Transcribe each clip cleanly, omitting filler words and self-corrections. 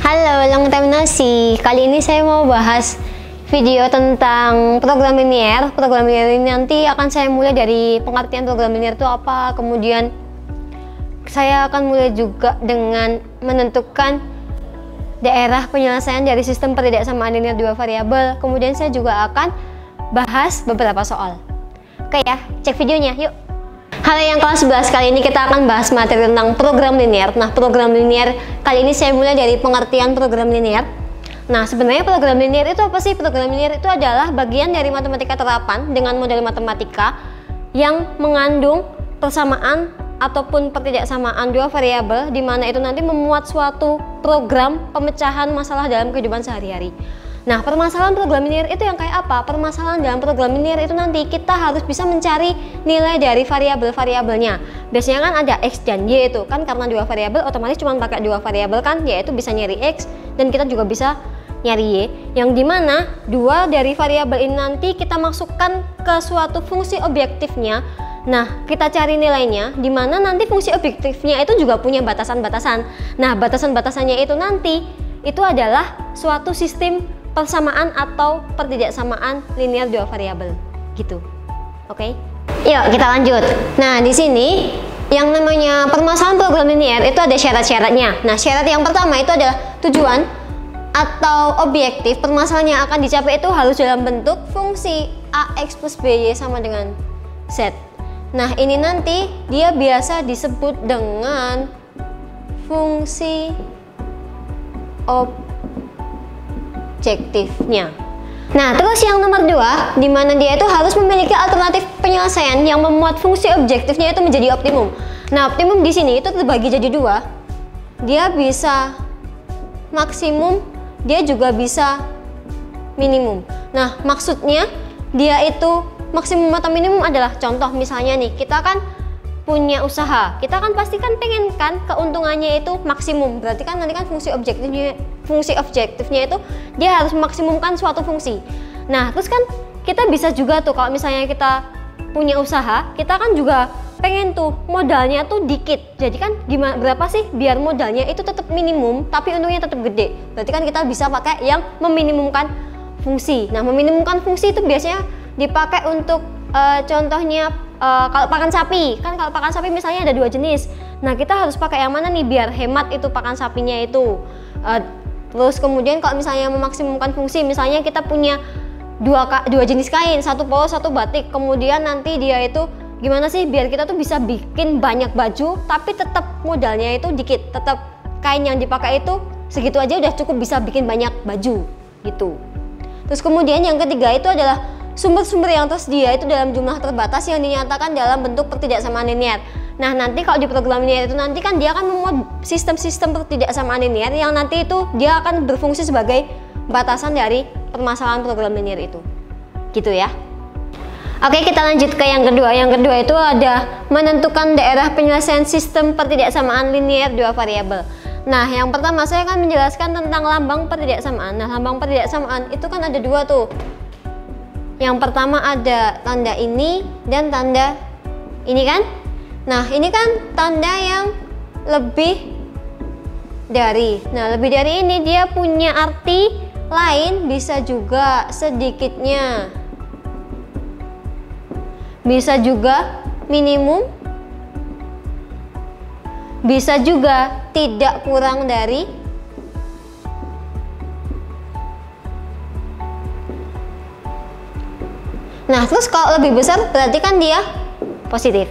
Halo, long time no see. Kali ini saya mau bahas video tentang program linier. Program linier ini nanti akan saya mulai dari pengertian program linier itu apa. Kemudian saya akan mulai juga dengan menentukan daerah penyelesaian dari sistem pertidaksamaan linier dua variabel. Kemudian saya juga akan bahas beberapa soal. Oke ya, cek videonya yuk. Halo yang kelas 11, kali ini kita akan bahas materi tentang program linier. Nah, program linier kali ini saya mulai dari pengertian program linier. Nah, sebenarnya program linier itu apa sih? Program linier itu adalah bagian dari matematika terapan dengan model matematika yang mengandung persamaan ataupun pertidaksamaan dua variabel, di mana itu nanti memuat suatu program pemecahan masalah dalam kehidupan sehari-hari. Nah, permasalahan program linier itu yang kayak apa? Permasalahan dalam program linier itu nanti kita harus bisa mencari nilai dari variabel-variabelnya. Biasanya kan ada X dan Y itu, kan karena dua variabel otomatis cuma pakai dua variabel kan, yaitu bisa nyari X dan kita juga bisa nyari Y. Yang dimana dua dari variabel ini nanti kita masukkan ke suatu fungsi objektifnya. Nah, kita cari nilainya, dimana nanti fungsi objektifnya itu juga punya batasan-batasan. Nah, batasan-batasannya itu nanti itu adalah suatu sistem persamaan atau pertidaksamaan linier dua variabel gitu. Oke. Yuk kita lanjut. Nah, di sini yang namanya permasalahan program linier itu ada syarat-syaratnya. Nah, syarat yang pertama itu adalah tujuan atau objektif permasalahan yang akan dicapai itu harus dalam bentuk fungsi AX plus BY sama dengan Z. Nah, ini nanti dia biasa disebut dengan fungsi objektifnya. Nah, terus yang nomor 2, di mana dia itu harus memiliki alternatif penyelesaian yang memuat fungsi objektifnya itu menjadi optimum. Nah, optimum di sini itu terbagi jadi dua. Dia bisa maksimum, dia juga bisa minimum. Nah, maksudnya dia itu maksimum atau minimum adalah contoh misalnya nih, kita kan punya usaha, kita kan pasti kan pengen kan keuntungannya itu maksimum, berarti kan nanti kan fungsi objektifnya itu dia harus memaksimumkan suatu fungsi. Nah, terus kan kita bisa juga tuh kalau misalnya kita punya usaha, kita kan juga pengen tuh modalnya tuh dikit, jadi kan gimana, berapa sih biar modalnya itu tetap minimum tapi untungnya tetap gede, berarti kan kita bisa pakai yang meminimumkan fungsi. Nah, meminimumkan fungsi itu biasanya dipakai untuk contohnya kalau pakan sapi, kan kalau pakan sapi misalnya ada dua jenis. Nah, kita harus pakai yang mana nih biar hemat itu pakan sapinya itu. Terus kemudian kalau misalnya memaksimumkan fungsi, misalnya kita punya dua jenis kain, satu polos, satu batik. Kemudian nanti dia itu gimana sih biar kita tuh bisa bikin banyak baju, tapi tetap modalnya itu dikit. Tetap kain yang dipakai itu segitu aja udah cukup bisa bikin banyak baju gitu. Terus kemudian yang ketiga itu adalah sumber-sumber yang tersedia itu dalam jumlah terbatas yang dinyatakan dalam bentuk pertidaksamaan linier. Nah, nanti kalau di program linier itu nanti kan dia akan memuat sistem-sistem pertidaksamaan linier yang nanti itu dia akan berfungsi sebagai batasan dari permasalahan program linier itu. Gitu ya. Oke, kita lanjut ke yang kedua. Yang kedua itu ada menentukan daerah penyelesaian sistem pertidaksamaan linier dua variabel. Nah, yang pertama saya akan menjelaskan tentang lambang pertidaksamaan. Nah, lambang pertidaksamaan itu kan ada dua tuh. Yang pertama ada tanda ini dan tanda ini kan. Nah, ini kan tanda yang lebih dari. Nah, lebih dari ini dia punya arti lain, bisa juga sedikitnya, bisa juga minimum, bisa juga tidak kurang dari. Nah, terus kalau lebih besar berarti kan dia positif.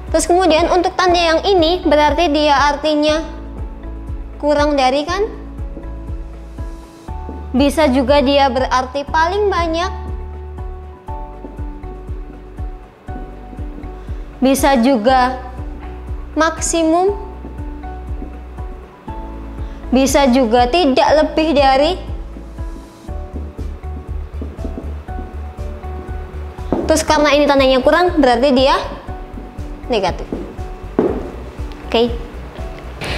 Terus kemudian untuk tanda yang ini berarti dia artinya kurang dari kan. Bisa juga dia berarti paling banyak. Bisa juga maksimum. Bisa juga tidak lebih dari. Terus karena ini tandanya kurang berarti dia negatif. Oke.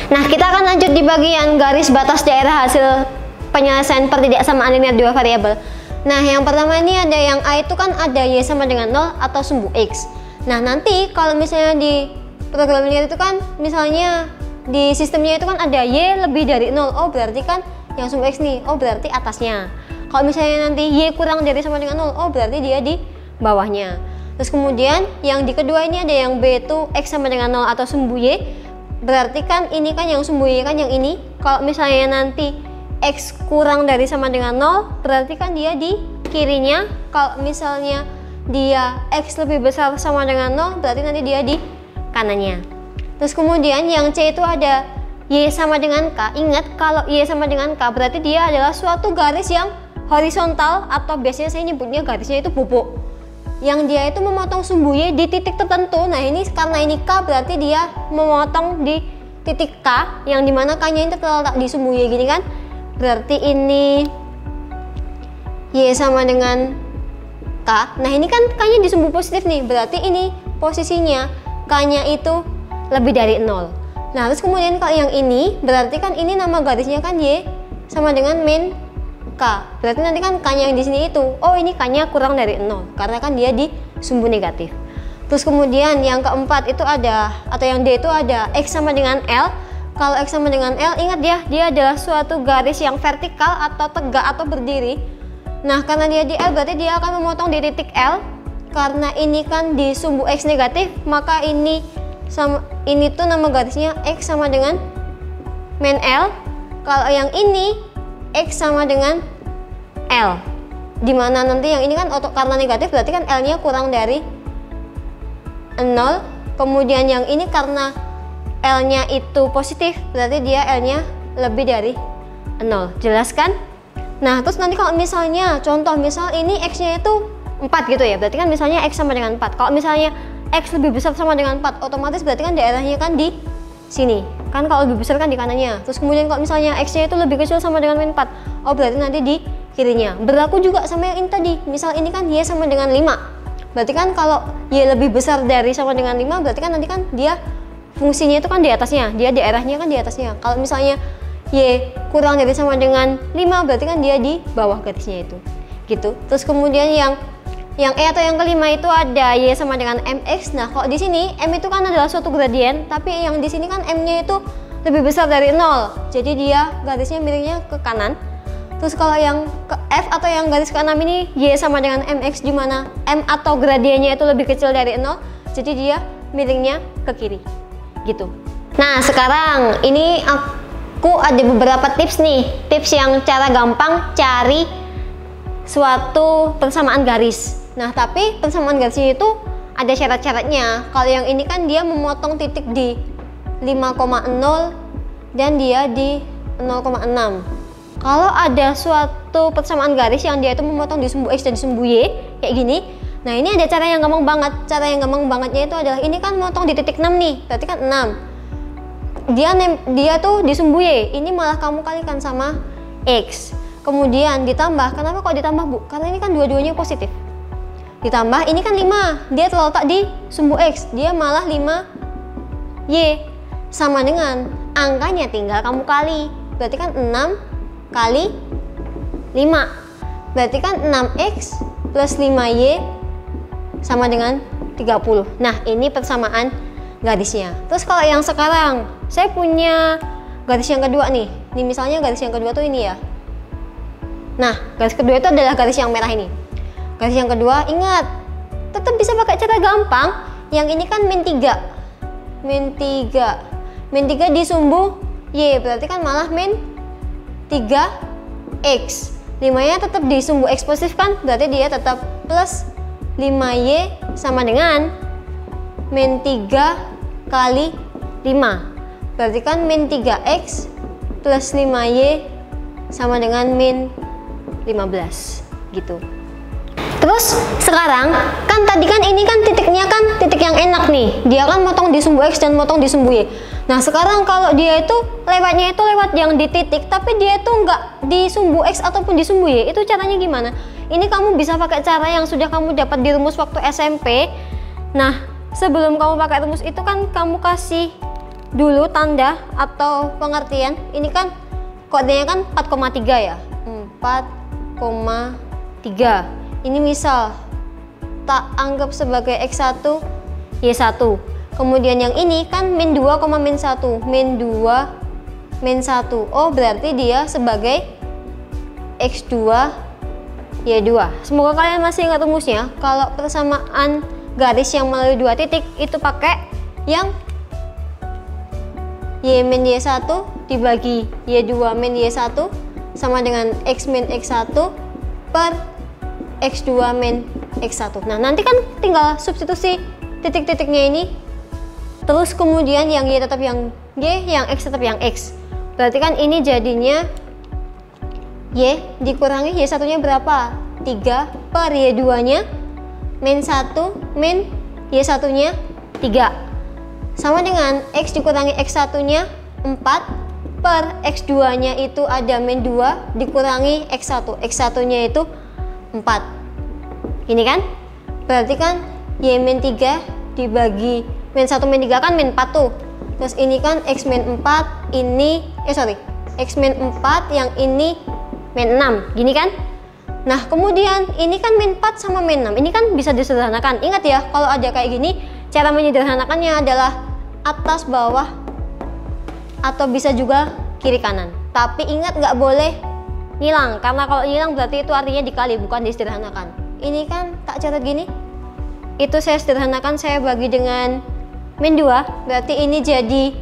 Nah, kita akan lanjut di bagian garis batas daerah hasil penyelesaian pertidaksamaan linier dua variabel. Nah, yang pertama ini ada yang A itu kan ada Y sama dengan 0 atau sumbu X. Nah, nanti kalau misalnya di program linier itu kan misalnya di sistemnya itu kan ada Y lebih dari 0. Oh, berarti kan yang sumbu X nih, oh berarti atasnya. Kalau misalnya nanti Y kurang dari sama dengan 0, oh berarti dia di bawahnya. Terus kemudian yang di kedua ini ada yang B itu X sama dengan 0 atau sumbu Y. Berarti kan ini kan yang sumbu Y kan yang ini. Kalau misalnya nanti X kurang dari sama dengan 0, berarti kan dia di kirinya. Kalau misalnya dia X lebih besar sama dengan 0, berarti nanti dia di kanannya. Terus kemudian yang C itu ada Y sama dengan K. Ingat kalau Y sama dengan K berarti dia adalah suatu garis yang horizontal atau biasanya saya nyebutnya garisnya itu pupuk. Yang dia itu memotong sumbu Y di titik tertentu. Nah ini karena ini K berarti dia memotong di titik K yang dimana K nya ini terletak di sumbu Y gini kan. Berarti ini Y sama dengan K. Nah ini kan K nya di sumbu positif nih. Berarti ini posisinya K nya itu lebih dari 0. Nah terus kemudian kalau yang ini berarti kan ini nama garisnya kan Y sama dengan min K. Berarti nanti kan K nya yang di sini itu, oh ini K nya kurang dari 0 karena kan dia di sumbu negatif. Terus kemudian yang keempat itu ada, atau yang D itu ada X sama dengan L. Kalau X sama dengan L, ingat ya, dia adalah suatu garis yang vertikal atau tegak atau berdiri. Nah karena dia di L berarti dia akan memotong di titik L. Karena ini kan di sumbu X negatif, maka ini sama ini tuh nama garisnya X sama dengan min L. Kalau yang ini X sama dengan L, dimana nanti yang ini kan karena negatif berarti kan L nya kurang dari 0. Kemudian yang ini karena L nya itu positif berarti dia L nya lebih dari 0. Jelas kan? Nah terus nanti kalau misalnya contoh misal ini X nya itu 4 gitu ya, berarti kan misalnya X sama dengan 4. Kalau misalnya X lebih besar sama dengan 4, otomatis berarti kan daerahnya kan di sini. Kan kalau lebih besar kan di kanannya. Terus kemudian kalau misalnya X-nya itu lebih kecil sama dengan min 4, oh berarti nanti di kirinya. Berlaku juga sama yang ini tadi. Misal ini kan Y sama dengan 5. Berarti kan kalau Y lebih besar dari sama dengan 5, berarti kan nanti kan dia fungsinya itu kan di atasnya. Dia daerahnya kan di atasnya. Kalau misalnya Y kurang dari sama dengan 5, berarti kan dia di bawah garisnya itu. Gitu. Terus kemudian yang E atau yang kelima itu ada Y sama dengan MX. Nah, kalau di sini M itu kan adalah suatu gradien, tapi yang di sini kan M-nya itu lebih besar dari 0. Jadi dia garisnya miringnya ke kanan. Terus kalau yang ke F atau yang garis ke-6 ini Y sama dengan MX, di mana M atau gradiennya itu lebih kecil dari 0. Jadi dia miringnya ke kiri. Gitu. Nah, sekarang ini aku ada beberapa tips nih. Tips yang cara gampang cari suatu persamaan garis. Nah tapi persamaan garisnya itu ada syarat-syaratnya. Kalau yang ini kan dia memotong titik di 5,0 dan dia di 0,6. Kalau ada suatu persamaan garis yang dia itu memotong di sumbu X dan di sumbu Y kayak gini, nah ini ada cara yang gampang banget. Cara yang gampang bangetnya itu adalah ini kan memotong di titik 6 nih, berarti kan 6. Dia tuh di sumbu Y, ini malah kamu kalikan sama X. Kemudian ditambah, kenapa kok ditambah Bu? Karena ini kan dua-duanya positif. Ditambah ini kan 5, dia terletak di sumbu X, dia malah 5Y sama dengan angkanya tinggal kamu kali, berarti kan 6 kali 5, berarti kan 6X plus 5Y sama dengan 30. Nah ini persamaan garisnya. Terus kalau yang sekarang saya punya garis yang kedua nih, misalnya garis yang kedua tuh ini ya. Nah garis kedua itu adalah garis yang merah ini. Garis yang kedua, ingat, tetap bisa pakai cara gampang. Yang ini kan min 3. Min 3 di sumbu Y, berarti kan malah min 3X. 5-nya tetap di sumbu X positif kan, berarti dia tetap plus 5Y sama dengan min 3 kali 5. Berarti kan min 3X plus 5Y sama dengan min 15 gitu. Terus sekarang kan tadi kan ini kan titiknya kan titik yang enak nih, dia kan motong di sumbu X dan motong di sumbu Y. Nah sekarang kalau dia itu lewatnya itu lewat yang di titik, tapi dia itu nggak di sumbu X ataupun di sumbu Y, itu caranya gimana? Ini kamu bisa pakai cara yang sudah kamu dapat di rumus waktu SMP. Nah sebelum kamu pakai rumus itu kan kamu kasih dulu tanda atau pengertian. Ini kan kodenya kan 4,3 ya, 4,3. Ini misal tak anggap sebagai X1 Y1. Kemudian yang ini kan min 2, min 1, min 2 min 1. Oh, berarti dia sebagai X2 Y2. Semoga kalian masih ingat rumusnya. Kalau persamaan garis yang melalui dua titik itu pakai yang Y min Y1 dibagi Y2 min Y1 sama dengan X min X1 per X2 min X1. Nah, nanti kan tinggal substitusi titik-titiknya ini. Terus kemudian yang Y tetap yang Y, yang X tetap yang X. Berarti kan ini jadinya Y dikurangi Y1 nya berapa? 3 per Y2 nya min 1 min Y1 nya 3 sama dengan X dikurangi X1 nya 4 per X2 nya itu ada min 2 dikurangi X1. X1 nya itu 4. Ini kan berarti kan Y min 3 dibagi min 1 min 3 kan min 4 tuh. Terus ini kan X min 4, ini X min 4 yang ini min 6, gini kan? Nah, kemudian ini kan min 4 sama min 6, ini kan bisa disederhanakan. Ingat ya, kalau ada kayak gini, cara menyederhanakannya adalah atas bawah atau bisa juga kiri kanan. Tapi ingat nggak boleh ngilang, karena kalau ngilang berarti itu artinya dikali, bukan disederhanakan. Ini kan tak catat gini, itu saya sederhanakan, saya bagi dengan min 2, berarti ini jadi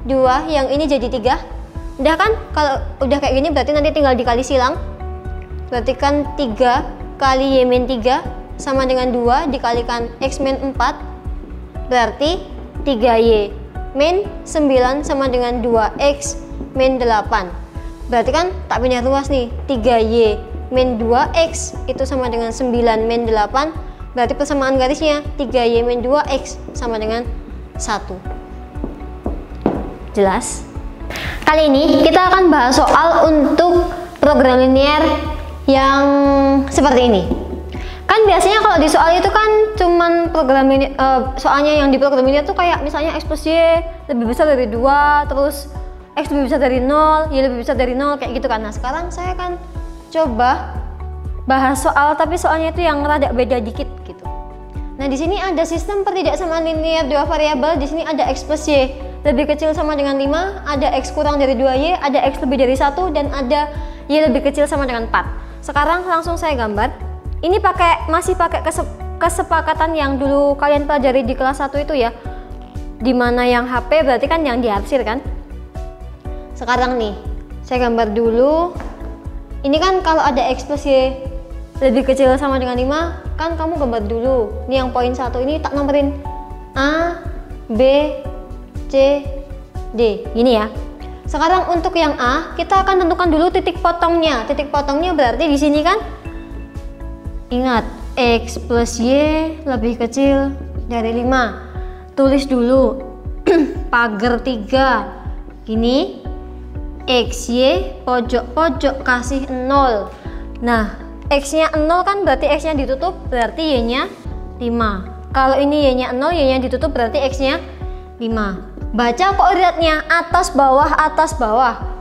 2, yang ini jadi 3. Udah kan? Kalau udah kayak gini berarti nanti tinggal dikali silang. Berarti kan 3 kali Y min 3 sama dengan 2 dikalikan X min 4. Berarti 3Y min 9 sama dengan 2X min 8. Berarti kan tak pindah ruas nih. 3Y min 2X itu sama dengan 9 min 8. Berarti persamaan garisnya 3Y min 2X sama dengan 1. Jelas? Kali ini kita akan bahas soal untuk program linear yang seperti ini. Kan biasanya kalau di soal itu kan cuman program linear, soalnya yang di program linear tuh kayak misalnya X plus Y lebih besar dari 2, terus X lebih besar dari 0, Y lebih besar dari 0, kayak gitu kan. Nah, sekarang saya akan coba bahas soal, tapi soalnya itu yang rada beda dikit gitu. Nah, di sini ada sistem pertidaksamaan linear dua variabel. Di sini ada X plus Y lebih kecil sama dengan 5, ada X kurang dari 2Y, ada X lebih dari 1, dan ada Y lebih kecil sama dengan 4. Sekarang langsung saya gambar. Ini masih pakai kesepakatan yang dulu kalian pelajari di kelas 1 itu ya. Dimana yang HP berarti kan yang diarsir kan. Sekarang nih, saya gambar dulu. Ini kan kalau ada X plus Y lebih kecil sama dengan 5, kan kamu gambar dulu. Ini yang poin 1 ini tak nomborin A, B, C, D. Gini ya. Sekarang untuk yang A, kita akan tentukan dulu titik potongnya. Titik potongnya berarti di sini kan, ingat, X plus Y lebih kecil dari 5. Tulis dulu pagar 3. Gini, X, Y, pojok-pojok kasih 0. Nah, X-nya 0 kan berarti X-nya ditutup, berarti Y-nya 5. Kalau ini Y-nya 0, Y-nya ditutup, berarti X-nya 5. Baca koordinatnya atas bawah,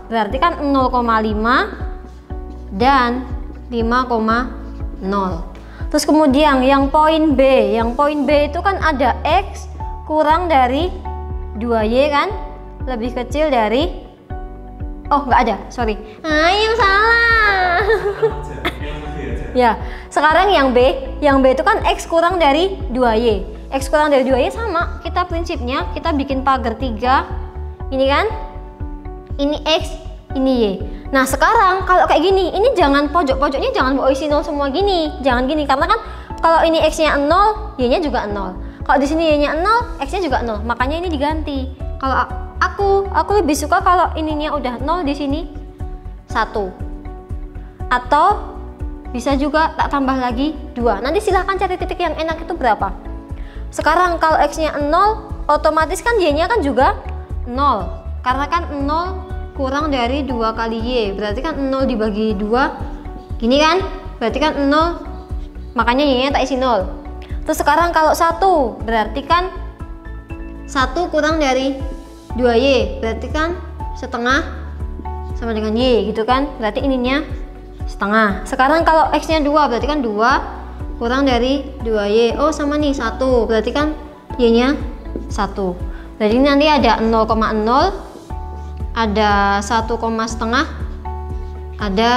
berarti kan 0,5 dan 5,0. Terus kemudian yang poin B itu kan ada X kurang dari 2Y kan, lebih kecil dari, oh nggak ada, sorry, yang salah. Ya, sekarang yang B itu kan X kurang dari 2Y. X kurang dari 2Y sama, kita prinsipnya kita bikin pagar 3. Ini kan, ini X, ini Y. Nah, sekarang kalau kayak gini, ini jangan pojok-pojoknya jangan bawa isi 0 semua gini. Jangan gini, karena kan kalau ini X-nya 0, Y-nya juga 0. Kalau di sini Y-nya 0, X-nya juga 0. Makanya ini diganti. Kalau aku lebih suka kalau ininya udah 0 di sini 1. Atau bisa juga tak tambah lagi 2. Nanti silahkan cari titik yang enak itu berapa. Sekarang kalau X-nya 0, otomatis kan Y-nya kan juga 0. Karena kan 0 kurang dari 2 kali Y. Berarti kan 0 dibagi 2. Gini kan? Berarti kan 0. Makanya Y-nya tak isi 0. Terus sekarang kalau 1, berarti kan 1 kurang dari 2Y. Berarti kan setengah sama dengan Y gitu kan. Berarti ininya setengah. Sekarang kalau X-nya 2, berarti kan 2 kurang dari 2Y. Oh, sama nih 1, berarti kan Y-nya 1. Jadi nanti ada 0,0 ada 1,5, ada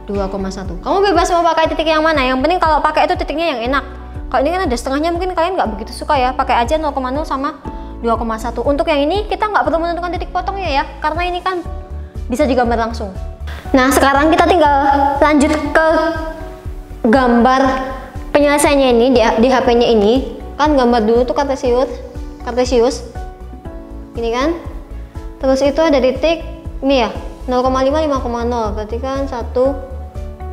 2,1. Kamu bebas mau pakai titik yang mana, yang penting kalau pakai itu titiknya yang enak. Kalau ini kan ada setengahnya, mungkin kalian nggak begitu suka ya, pakai aja 0,0 sama 2,1. Untuk yang ini kita nggak perlu menentukan titik potongnya ya, karena ini kan bisa digambar langsung. Nah sekarang kita tinggal lanjut ke gambar penyelesaiannya ini di HP-nya ini. Kan gambar dulu tuh kartesius ini kan, terus itu ada titik ini ya 0,5, 5,0, berarti kan 1,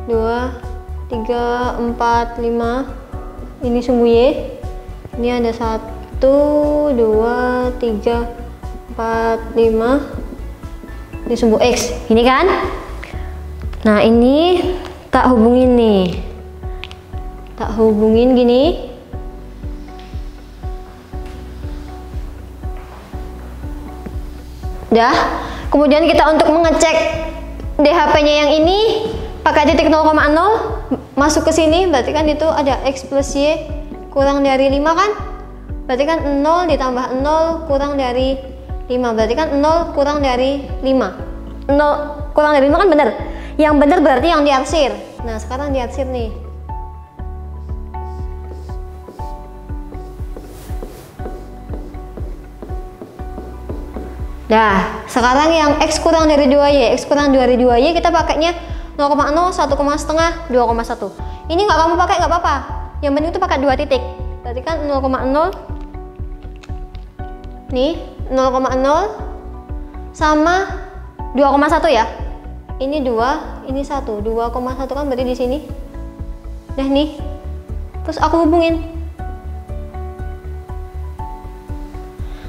2, 3, 4, 5. Ini sumbu Y, ini ada 1, 2, 3, 4, 5. Ini sumbu X, ini kan. Nah ini tak hubungin nih, tak hubungin gini. Udah. Kemudian kita untuk mengecek DHP-nya yang ini pakai titik 0,0 masuk ke sini, berarti kan itu ada X plus Y kurang dari 5 kan? Berarti kan 0 ditambah 0 kurang dari 5, berarti kan 0 kurang dari 5. 0 kurang dari 5 kan bener. Yang bener berarti yang diarsir. Nah sekarang diarsir nih. Nah, sekarang yang X kurang dari 2Y, X kurang dari 2Y kita pakainya 0,0, 1,5, 2,1. Ini nggak kamu pakai nggak apa-apa. Yang penting itu pakai 2 titik. Berarti kan 0,0 nih, 0,0 sama 2,1 ya. Ini 2, ini 1. 2,1 kan berarti di sini. Nah nih. Terus aku hubungin.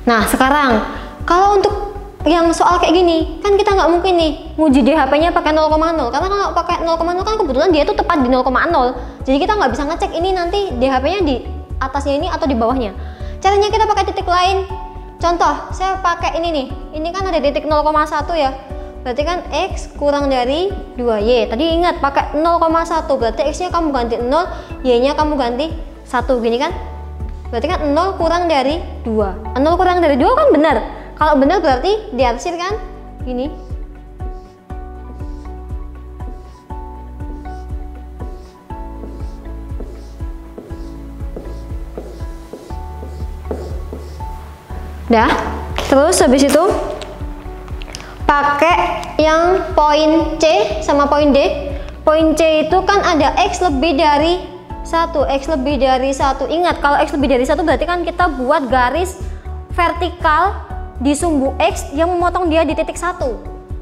Nah, sekarang kalau untuk yang soal kayak gini, kan kita nggak mungkin nih nguji DHP-nya pakai 0,0, karena kalau pakai 0,0 kan kebetulan dia tuh tepat di 0,0. Jadi kita nggak bisa ngecek ini nanti DHP-nya di atasnya ini atau di bawahnya. Caranya kita pakai titik lain. Contoh, saya pakai ini nih. Ini kan ada titik 0,1 ya. Berarti kan X kurang dari 2Y. Tadi ingat pakai 0,1, berarti X-nya kamu ganti 0, Y-nya kamu ganti 1, gini kan? Berarti kan 0 kurang dari 2. 0 kurang dari 2 kan benar. Kalau benar berarti diarsir kan? Gini. Dah. Terus habis itu pakai yang poin C sama poin D. Poin C itu kan ada X lebih dari 1. X lebih dari 1. Ingat kalau X lebih dari 1 berarti kan kita buat garis vertikal di sumbu X yang memotong dia di titik 1.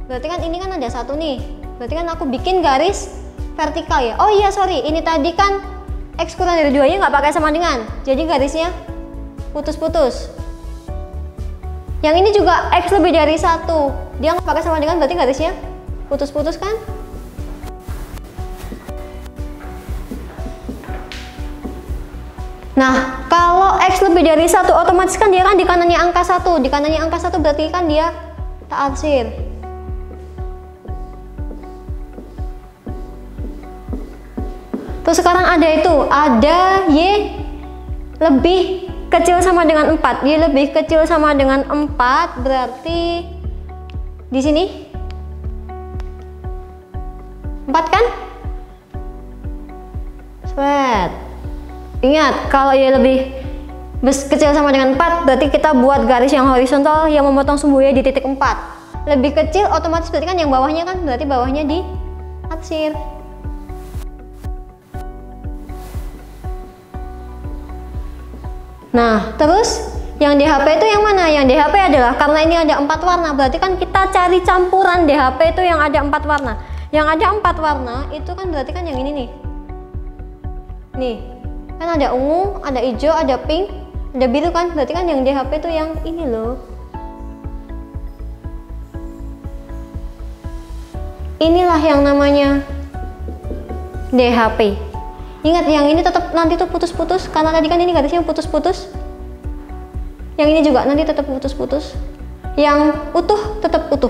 Berarti kan ini kan ada 1 nih. Berarti kan aku bikin garis vertikal ya. Oh iya sorry, ini tadi kan X kurang dari 2 nya nggak pakai sama dengan. Jadi garisnya putus-putus. Yang ini juga X lebih dari 1. Dia nggak pakai sama dengan, berarti garisnya putus-putus kan? Nah, kalau X lebih dari 1 otomatis kan dia kan di kanannya angka 1. Di kanannya angka 1 berarti kan dia tak arsir. Terus sekarang ada itu, ada Y lebih kecil sama dengan 4. Y lebih kecil sama dengan 4 berarti di sini 4 kan? Sweat. Ingat, kalau Y lebih kecil sama dengan 4, berarti kita buat garis yang horizontal yang memotong sumbu Y di titik 4. Lebih kecil otomatis berarti kan yang bawahnya kan, berarti bawahnya di arsir. Nah, terus yang DHP itu yang mana? Yang DHP adalah, karena ini ada 4 warna, berarti kan kita cari campuran DHP itu yang ada 4 warna. Yang ada 4 warna itu kan berarti kan yang ini nih. Nih. Kan ada ungu, ada hijau, ada pink, ada biru kan, berarti kan yang DHP itu yang ini loh. Inilah yang namanya DHP. Ingat yang ini tetap nanti tuh putus-putus, karena tadi kan ini garisnya putus-putus. Yang ini juga nanti tetap putus-putus. Yang utuh tetap utuh.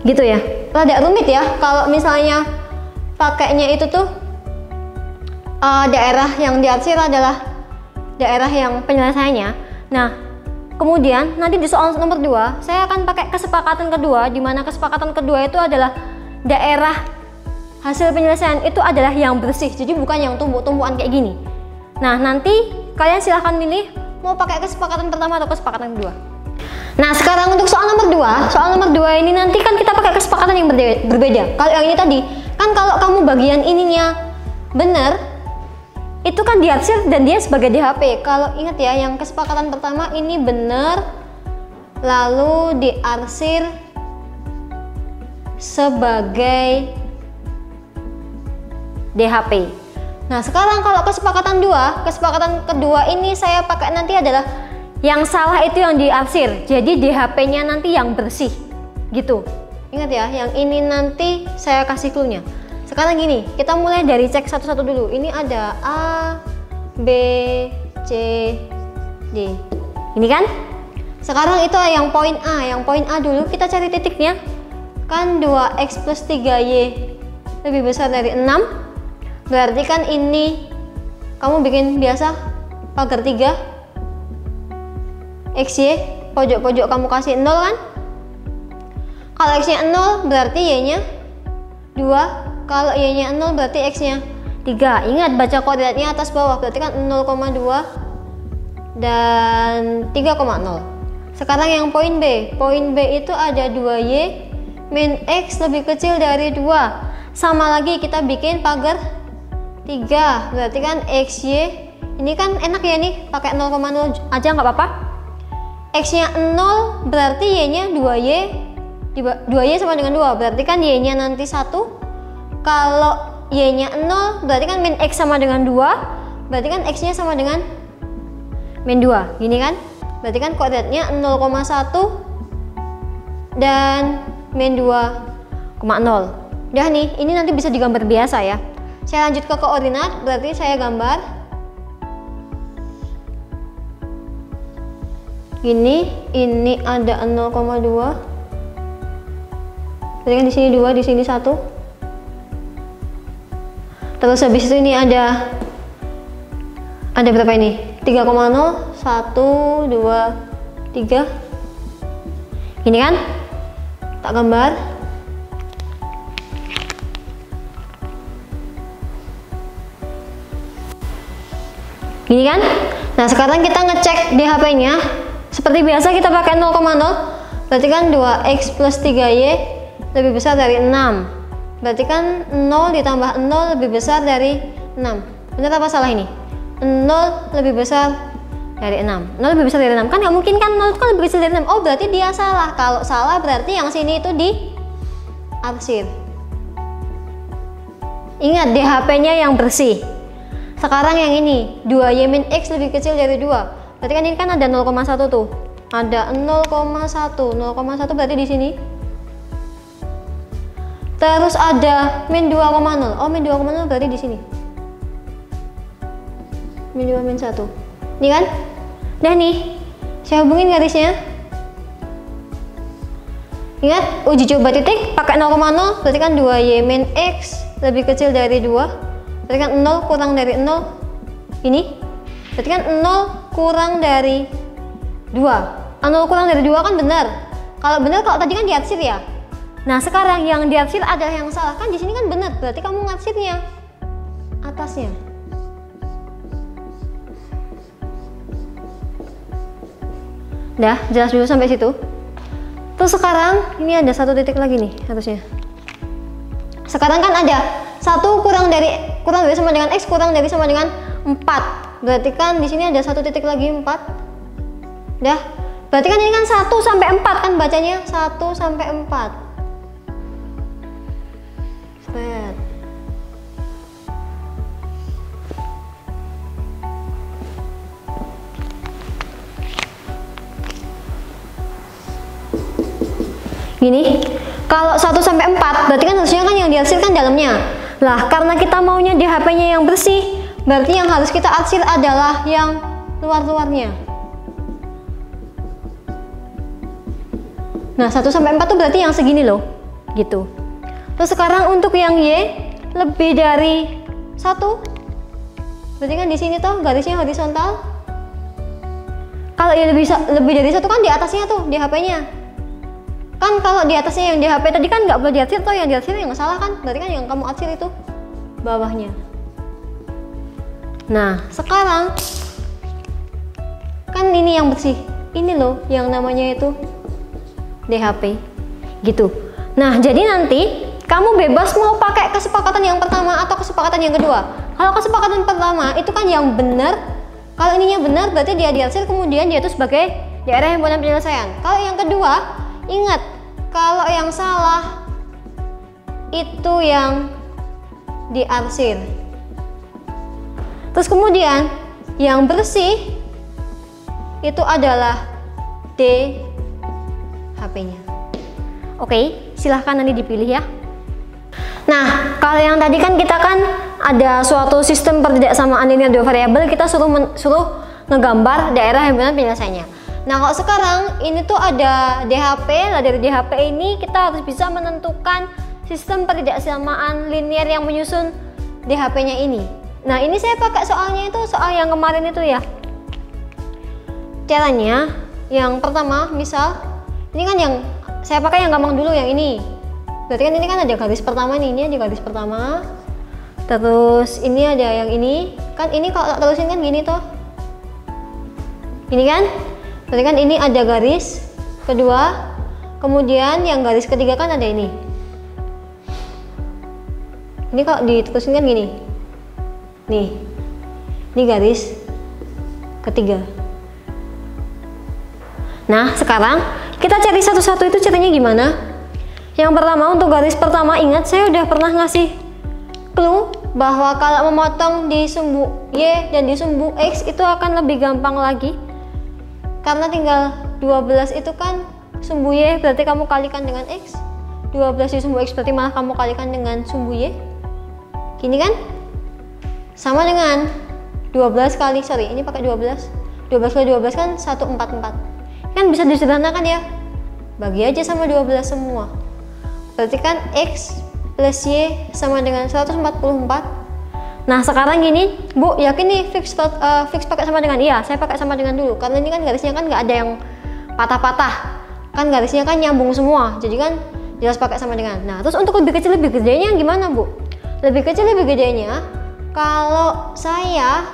Gitu ya. Rada rumit ya kalau misalnya pakainya itu tuh daerah yang diarsir adalah daerah yang penyelesaiannya. Nah, Kemudian nanti di soal nomor 2 saya akan pakai kesepakatan kedua, di mana kesepakatan kedua itu adalah daerah hasil penyelesaian itu adalah yang bersih, jadi bukan yang tumpuk-tumpukan kayak gini. Nah, nanti kalian silahkan milih mau pakai kesepakatan pertama atau kesepakatan kedua. Nah, sekarang untuk soal nomor 2, soal nomor 2 ini nanti kan kita pakai kesepakatan yang berbeda. Kalau yang ini tadi kan kalau kamu bagian ininya benar, itu kan diarsir dan dia sebagai DHP. Kalau ingat ya, yang kesepakatan pertama ini benar, lalu diarsir sebagai DHP. Nah, sekarang kalau kesepakatan kedua ini saya pakai nanti adalah yang salah itu yang diarsir, jadi DHP-nya nanti yang bersih, gitu. Ingat ya, yang ini nanti saya kasih clue-nya. Sekarang gini, kita mulai dari cek satu-satu dulu. Ini ada A, B, C, D. Ini kan? Sekarang itu yang poin A. Yang poin A dulu kita cari titiknya. Kan 2x plus 3y lebih besar dari 6. Berarti kan ini kamu bikin biasa pagar 3. XY, pojok-pojok kamu kasih 0 kan? Kalau x-nya 0 berarti y-nya 2. Kalau y-nya 0 berarti x-nya 3. Ingat baca koordinatnya atas bawah, berarti kan 0,2 dan 3,0. Sekarang yang poin B. Poin B itu ada 2y min x lebih kecil dari 2. Sama lagi kita bikin pagar 3. Berarti kan xy ini kan enak ya nih, pakai 0,0 aja nggak apa-apa. X-nya 0 berarti y-nya 2y sama dengan 2. Berarti kan y-nya nanti 1. Kalau y-nya 0 berarti kan min x sama dengan 2, berarti kan x-nya sama dengan min 2, gini kan? Berarti kan koordinatnya 0,1 dan min 2,0. Udah nih, ini nanti bisa digambar biasa ya. Saya lanjut ke koordinat, berarti saya gambar gini, ini ada 0,2, berarti kan di sini 2, di sini 1. Terus habis itu ini ada berapa ini? 3,0, 1, 2, 3. Ini kan? Tak gambar. Gini kan? Nah, sekarang kita ngecek DHP-nya. Seperti biasa kita pakai 0,0. Berarti kan 2x plus 3y lebih besar dari 6. Berarti kan 0 ditambah 0 lebih besar dari 6. Benar apa salah ini? 0 lebih besar dari 6. 0 lebih besar dari 6. Kan nggak mungkin kan, 0 itu kan lebih besar dari 6. Oh, berarti dia salah. Kalau salah berarti yang sini itu diarsir. Ingat DHP-nya yang bersih. Sekarang yang ini 2y min x lebih kecil dari 2. Berarti kan ini kan ada 0,1 tuh. Ada 0,1. 0,1 berarti di sini. Terus ada min 2,0. Oh, min 2,0 berarti di sini. Min 2 min 1. Ini kan? Nah nih, saya hubungin garisnya. Ingat, uji coba titik pakai 0,0 berarti kan 2y min x lebih kecil dari 2. Berarti kan 0 kurang dari 0. Ini. Berarti kan 0 kurang dari 2. 0 kurang dari 2 kan benar. Kalau benar, kalau tadi kan diarsir ya. Nah, sekarang yang diarsir adalah yang salah. Kan di sini kan benar, berarti kamu ngarsirnya atasnya. Dah, jelas dulu sampai situ. Terus sekarang ini ada satu titik lagi nih harusnya. Sekarang kan ada 1 kurang dari sama dengan x kurang dari sama dengan 4. Berarti kan di sini ada satu titik lagi 4. Dah. Berarti kan ini kan 1 sampai 4 kan bacanya 1 sampai 4. Gini, kalau 1 sampai 4 berarti kan harusnya kan yang diarsirkan dalamnya. Lah, karena kita maunya DHP-nya yang bersih, berarti yang harus kita arsir adalah yang luar-luarnya. Nah, 1 sampai 4 tuh berarti yang segini loh, gitu. Terus sekarang untuk yang Y lebih dari 1. Berarti kan di sini tuh garisnya horizontal. Kalau ya lebih dari satu kan di atasnya tuh di HP-nya. Kan kalau di atasnya yang di HP tadi kan nggak boleh diarsir tuh, yang diarsir yang salah kan? Berarti kan yang kamu arsir itu bawahnya. Nah, sekarang kan ini yang bersih. Ini loh yang namanya itu DHP. Gitu. Nah, jadi nanti kamu bebas mau pakai kesepakatan yang pertama atau kesepakatan yang kedua. Kalau kesepakatan pertama itu kan yang benar. Kalau ininya benar berarti dia diarsir, kemudian dia itu sebagai daerah himpunan penyelesaian. Kalau yang kedua, ingat kalau yang salah itu yang diarsir. Terus kemudian yang bersih itu adalah DHP-nya. Oke, silahkan nanti dipilih ya. Nah, kalau yang tadi kan kita kan ada suatu sistem pertidaksamaan linear dua variabel, kita suruh ngegambar daerah himpunan penyelesaiannya. Nah, kalau sekarang ini tuh ada DHP, nah dari DHP ini kita harus bisa menentukan sistem pertidaksamaan linear yang menyusun DHP-nya ini. Nah, ini saya pakai soalnya itu soal yang kemarin itu ya. Caranya yang pertama, misal ini kan yang saya pakai yang gampang dulu, yang ini. Berarti kan ini kan ada garis pertama nih, ini ada garis pertama. Terus ini ada yang ini. Kan ini kalau tak terusin kan gini toh. Ini kan? Berarti kan ini ada garis kedua. Kemudian yang garis ketiga kan ada ini. Ini kalau diterusin kan gini. Nih. Ini garis ketiga. Nah, sekarang kita cari satu-satu, itu caranya gimana? Yang pertama, untuk garis pertama, ingat saya udah pernah ngasih clue bahwa kalau memotong di sumbu Y dan di sumbu X itu akan lebih gampang lagi, karena tinggal 12 itu kan sumbu Y berarti kamu kalikan dengan X, 12 di sumbu X berarti malah kamu kalikan dengan sumbu Y. Gini kan? Sama dengan 12 kali, sorry ini pakai 12 kali 12 kan 144. Kan bisa disederhanakan ya, bagi aja sama 12 semua. Berarti kan X plus Y sama dengan 144. Nah, sekarang gini, Bu, yakin nih fix pakai sama dengan? Iya, saya pakai sama dengan dulu. Karena ini kan garisnya kan nggak ada yang patah-patah. Kan garisnya kan nyambung semua. Jadi kan jelas pakai sama dengan. Nah, terus untuk lebih kecil lebih gedenya gimana, Bu? Lebih kecil lebih gedenya, kalau saya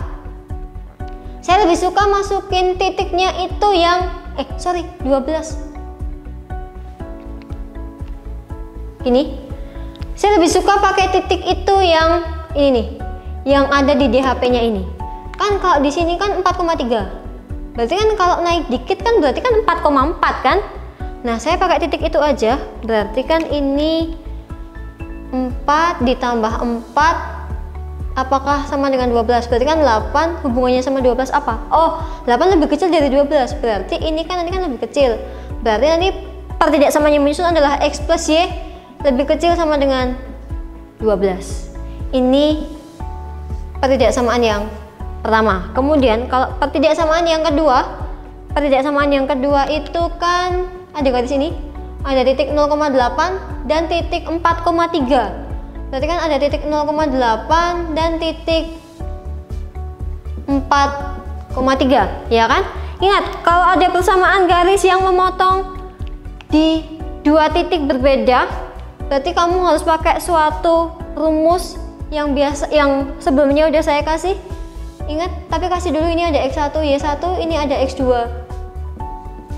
lebih suka masukin titiknya itu yang 12. Ini saya lebih suka pakai titik itu yang ini nih, yang ada di DHP-nya ini. Kan kalau di sini kan 4,3. Berarti kan kalau naik dikit kan berarti kan 4,4 kan? Nah, saya pakai titik itu aja. Berarti kan ini 4 ditambah 4 apakah sama dengan 12? Berarti kan 8 hubungannya sama 12 apa? Oh, 8 lebih kecil dari 12. Berarti ini kan lebih kecil. Berarti nanti pertidaksamaan yang menyusun adalah X plus Y lebih kecil sama dengan 12. Ini pertidaksamaan yang pertama. Kemudian kalau pertidaksamaan yang kedua itu kan ada garis ini, ada titik 0,8 dan titik 4,3. Berarti kan ada titik 0,8 dan titik 4,3, ya kan? Ingat, kalau ada persamaan garis yang memotong di dua titik berbeda, berarti kamu harus pakai suatu rumus yang biasa, yang sebelumnya udah saya kasih. Ingat, tapi kasih dulu ini ada X1, Y1, ini ada X2,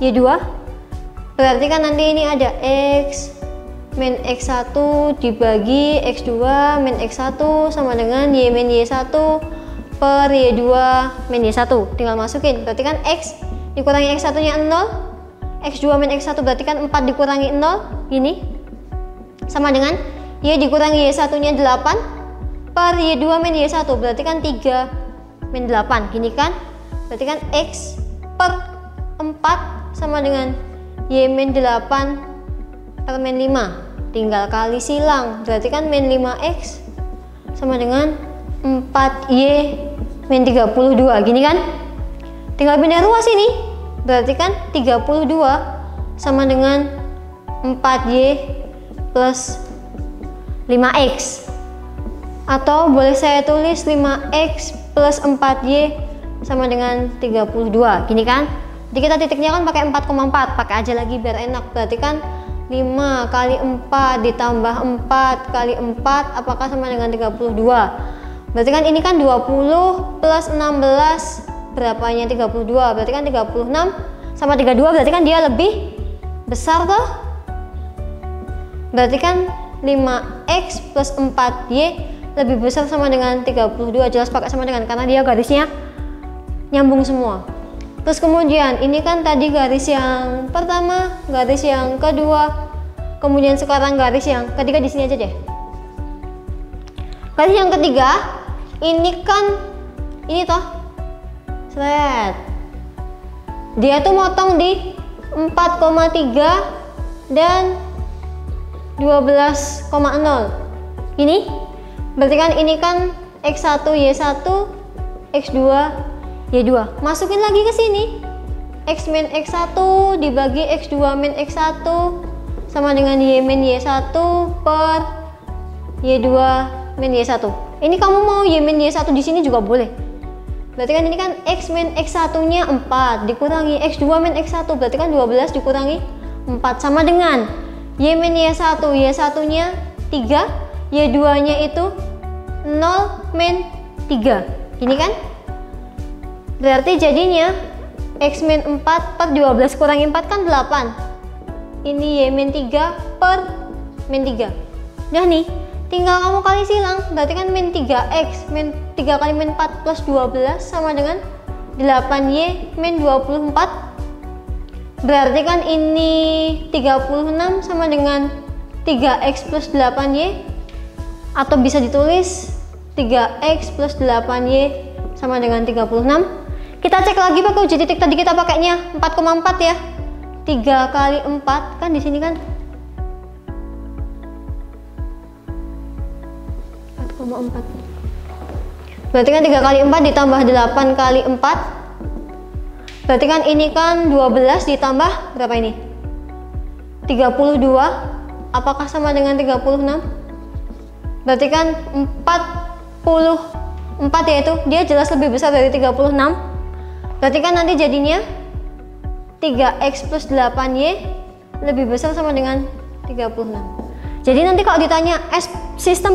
Y2. Berarti kan nanti ini ada X min X1 dibagi X2 min X1 sama dengan Y min Y1 per Y2 min Y1. Tinggal masukin, berarti kan X dikurangi X1 nya 0, X2 min X1 berarti kan 4 dikurangi 0, gini, sama dengan Y dikurangi Y1 nya 8 per Y2 min Y1 berarti kan 3 min 8, gini kan? Berarti kan X per 4 sama dengan Y min 8 per min 5, tinggal kali silang, berarti kan min 5X sama dengan 4Y min 32, gini kan? Tinggal pindah ruas ini, berarti kan 32 sama dengan 4Y plus 5X, atau boleh saya tulis 5X plus 4Y sama dengan 32, gini kan? Jadi kita titiknya kan pakai 4,4, pakai aja lagi biar enak. Berarti kan 5 kali 4 ditambah 4 kali 4 apakah sama dengan 32? Berarti kan ini kan 20 plus 16 berapanya 32, berarti kan 36 sama 32, berarti kan dia lebih besar toh. Berarti kan 5x plus 4y lebih besar sama dengan 32, jelas pakai sama dengan karena dia garisnya nyambung semua. Terus kemudian ini kan tadi garis yang pertama, garis yang kedua, kemudian sekarang garis yang ketiga di sini aja deh. Garis yang ketiga ini kan ini toh, seret. Dia tuh motong di 4,3 dan 12,0. Ini berarti kan ini kan x1 y1 x2 y2. Masukin lagi ke sini. X min x1 dibagi x2 min x1 sama dengan y min y1 per y2 min y1. Ini kamu mau y min y1 di sini juga boleh. Berarti kan ini kan x min x1 nya 4 dikurangi x2 min x1, berarti kan 12 dikurangi 4 sama dengan y min y1, y1 nya 3, y2 nya itu 0 min 3. Ini kan berarti jadinya x min 4 per 12 kurangi 4 kan 8. Ini y min 3 per min 3. Udah nih, tinggal kamu kali silang. Berarti kan min 3x min 3 kali min 4 plus 12 sama dengan 8y min 24. Berarti kan ini 36 sama dengan 3x plus 8y, atau bisa ditulis 3x plus 8y sama dengan 36. Kita cek lagi pakai uji titik, tadi kita pakainya 4,4 ya. 3 kali 4 kan di sini kan 4,4. Berarti kan 3 kali 4 ditambah 8 kali 4. Berarti kan ini kan 12 ditambah berapa ini? 32. Apakah sama dengan 36? Berarti kan 44 yaitu dia jelas lebih besar dari 36. Berarti kan nanti jadinya 3x plus 8y lebih besar sama dengan 36. Jadi nanti kalau ditanya sistem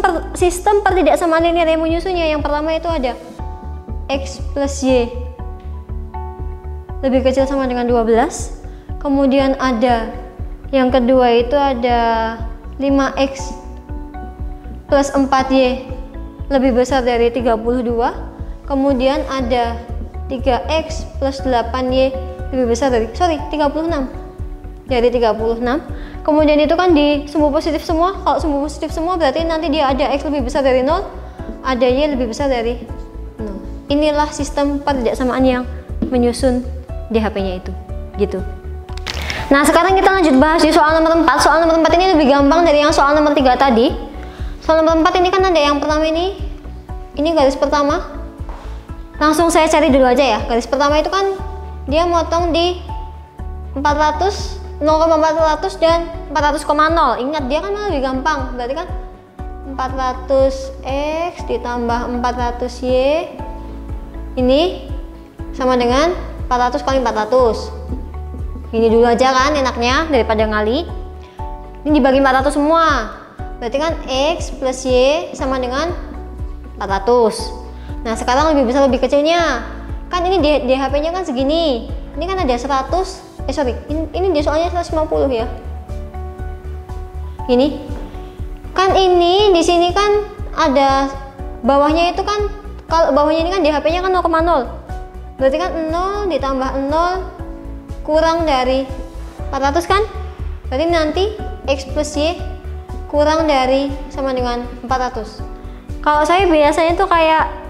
pertidaksamaan linear yang menyusunnya, yang pertama itu ada x plus y lebih kecil sama dengan 12. Kemudian ada yang kedua itu ada 5x plus 4y lebih besar dari 32. Kemudian ada 3x plus 8y lebih besar dari 36 dari 36. Kemudian itu kan di sumbu positif semua. Kalau sumbu positif semua berarti nanti dia ada x lebih besar dari 0, ada y lebih besar dari 0. Inilah sistem pertidaksamaan yang menyusun DHP-nya itu gitu. Nah, sekarang kita lanjut bahas di soal nomor 4. Soal nomor 4 ini lebih gampang dari yang soal nomor 3 tadi. Soal nomor 4 ini kan ada yang pertama ini garis pertama. Langsung saya cari dulu aja ya. Garis pertama itu kan dia motong di 400, 0,400 dan 400,0. Ingat dia kan lebih gampang. Berarti kan 400x ditambah 400y ini sama dengan 400 kali 400. Ini dulu aja kan enaknya daripada ngali. Ini dibagi 400 semua. Berarti kan x plus y sama dengan 400. Nah, sekarang lebih besar lebih kecilnya. Kan ini DHP-nya kan segini. Ini kan ada 100. Ini dia soalnya 150 ya. Ini. Kan ini di sini kan ada bawahnya itu kan, kalau bawahnya ini kan DHP-nya kan 0,0. Berarti kan 0 ditambah 0 kurang dari 400 kan? Berarti nanti x plus y kurang dari sama dengan 400. Kalau saya biasanya tuh kayak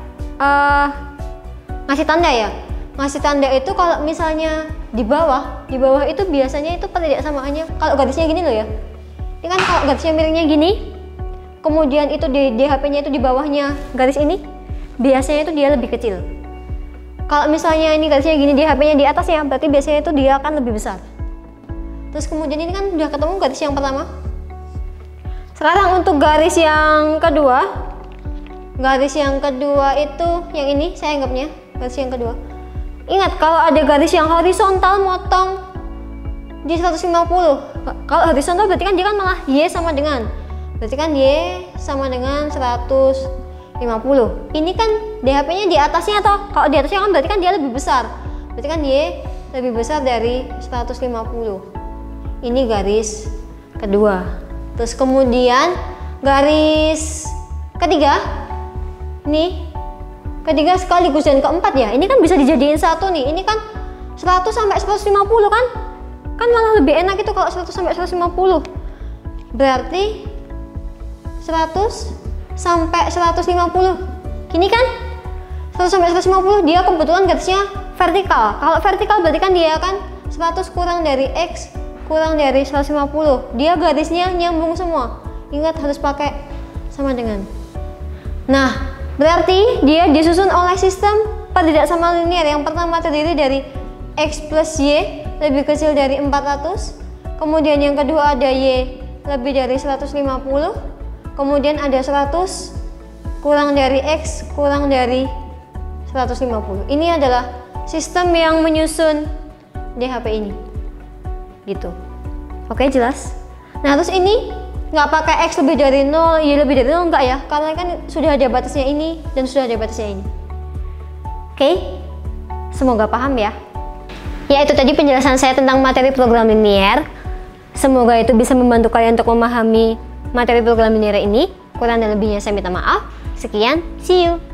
ngasih tanda ya. Ngasih tanda itu kalau misalnya di bawah itu biasanya itu pertidaksamaannya kalau garisnya gini loh ya. Ini kan kalau garisnya miringnya gini, kemudian itu di DHP-nya itu di bawahnya garis ini, biasanya itu dia lebih kecil. Kalau misalnya ini garisnya gini, DHP-nya di atasnya, berarti biasanya itu dia akan lebih besar. Terus kemudian ini kan udah ketemu garis yang pertama. Sekarang untuk garis yang kedua. Garis yang kedua itu yang ini saya anggapnya garis yang kedua. Ingat, kalau ada garis yang horizontal motong di 150. Kalau horizontal berarti kan dia kan malah Y sama dengan. Berarti kan Y sama dengan 150. Ini kan DHP-nya di atasnya toh. Kalau di atasnya kan berarti kan dia lebih besar. Berarti kan Y lebih besar dari 150. Ini garis kedua. Terus kemudian garis ketiga. Nih. Ketiga sekaligus dan keempat ya. Ini kan bisa dijadiin satu nih. Ini kan 100 sampai 150 kan? Kan malah lebih enak itu kalau 100 sampai 150. Berarti 100 sampai 150. Gini kan? 100 sampai 150 dia kebetulan garisnya vertikal. Kalau vertikal berarti kan dia kan 100 kurang dari X kurang dari 150. Dia garisnya nyambung semua. Ingat harus pakai sama dengan. Nah, berarti dia disusun oleh sistem pertidak sama linear. Yang pertama terdiri dari X plus Y lebih kecil dari 400. Kemudian yang kedua ada Y lebih dari 150. Kemudian ada 100 kurang dari X kurang dari 150. Ini adalah sistem yang menyusun DHP ini. Gitu. Oke, jelas? Nah, terus ini nggak pakai X lebih dari 0, Y lebih dari 0, enggak ya, karena kan sudah ada batasnya ini dan sudah ada batasnya ini. Oke, semoga paham ya. Ya, itu tadi penjelasan saya tentang materi program linear. Semoga itu bisa membantu kalian untuk memahami materi program linear ini. Kurang dan lebihnya saya minta maaf. Sekian, see you.